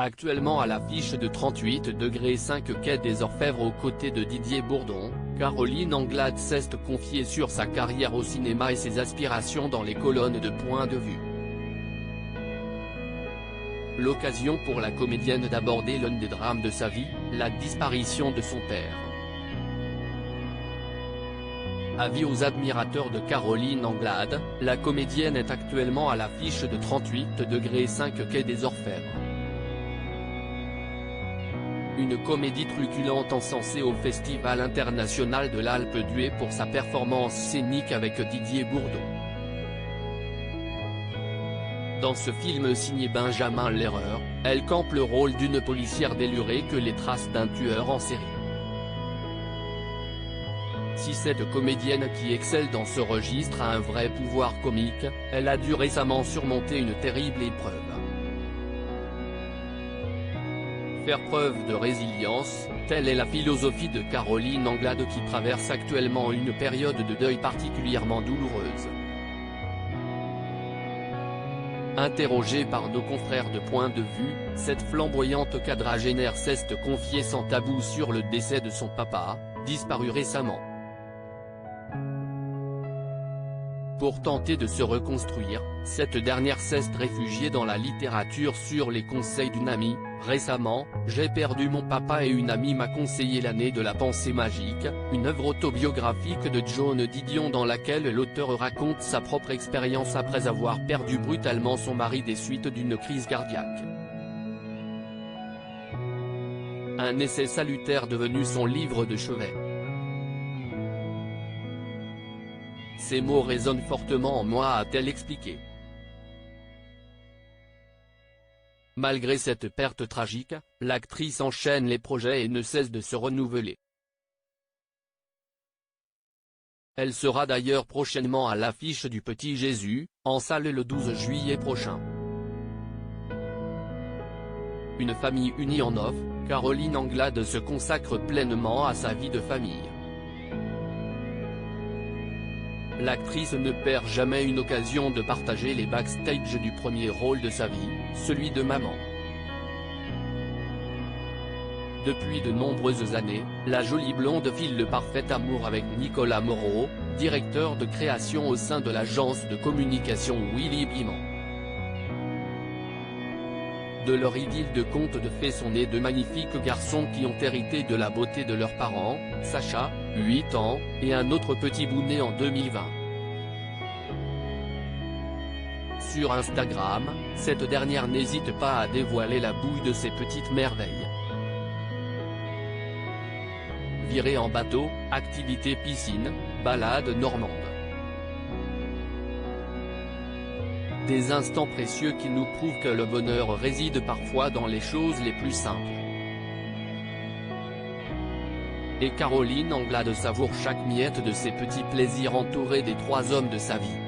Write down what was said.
Actuellement à l'affiche de 38°5 quai des Orfèvres aux côtés de Didier Bourdon, Caroline Anglade s'est confiée sur sa carrière au cinéma et ses aspirations dans les colonnes de Point de vue. L'occasion pour la comédienne d'aborder l'un des drames de sa vie, la disparition de son père. Avis aux admirateurs de Caroline Anglade, la comédienne est actuellement à l'affiche de 38°5 quai des Orfèvres. Une comédie truculente encensée au Festival international de l'Alpe d'Huez pour sa performance scénique avec Didier Bourdon. Dans ce film signé Benjamin Lerreur, elle campe le rôle d'une policière délurée que les traces d'un tueur en série. Si cette comédienne qui excelle dans ce registre a un vrai pouvoir comique, elle a dû récemment surmonter une terrible épreuve. Faire preuve de résilience, telle est la philosophie de Caroline Anglade qui traverse actuellement une période de deuil particulièrement douloureuse. Interrogée par nos confrères de Point de vue, cette flamboyante quadragénaire s'est confiée sans tabou sur le décès de son papa, disparu récemment. Pour tenter de se reconstruire, cette dernière s'est réfugiée dans la littérature sur les conseils d'une amie. Récemment, j'ai perdu mon papa et une amie m'a conseillé L'année de la pensée magique, une œuvre autobiographique de Joan Didion dans laquelle l'auteur raconte sa propre expérience après avoir perdu brutalement son mari des suites d'une crise cardiaque. Un essai salutaire devenu son livre de chevet. Ces mots résonnent fortement en moi, a-t-elle expliqué. Malgré cette perte tragique, l'actrice enchaîne les projets et ne cesse de se renouveler. Elle sera d'ailleurs prochainement à l'affiche du Petit Jésus, en salle le 12 juillet prochain. Une famille unie en off, Caroline Anglade se consacre pleinement à sa vie de famille. L'actrice ne perd jamais une occasion de partager les backstage du premier rôle de sa vie, celui de maman. Depuis de nombreuses années, la jolie blonde file le parfait amour avec Nicolas Moreau, directeur de création au sein de l'agence de communication Willy Biman. De leur idylle de contes de fées sont nés deux magnifiques garçons qui ont hérité de la beauté de leurs parents, Sacha, 8 ans, et un autre petit bout né en 2020. Sur Instagram, cette dernière n'hésite pas à dévoiler la bouille de ses petites merveilles. Virée en bateau, activité piscine, balade normande. Des instants précieux qui nous prouvent que le bonheur réside parfois dans les choses les plus simples. Et Caroline Anglade savoure chaque miette de ses petits plaisirs entourée des trois hommes de sa vie.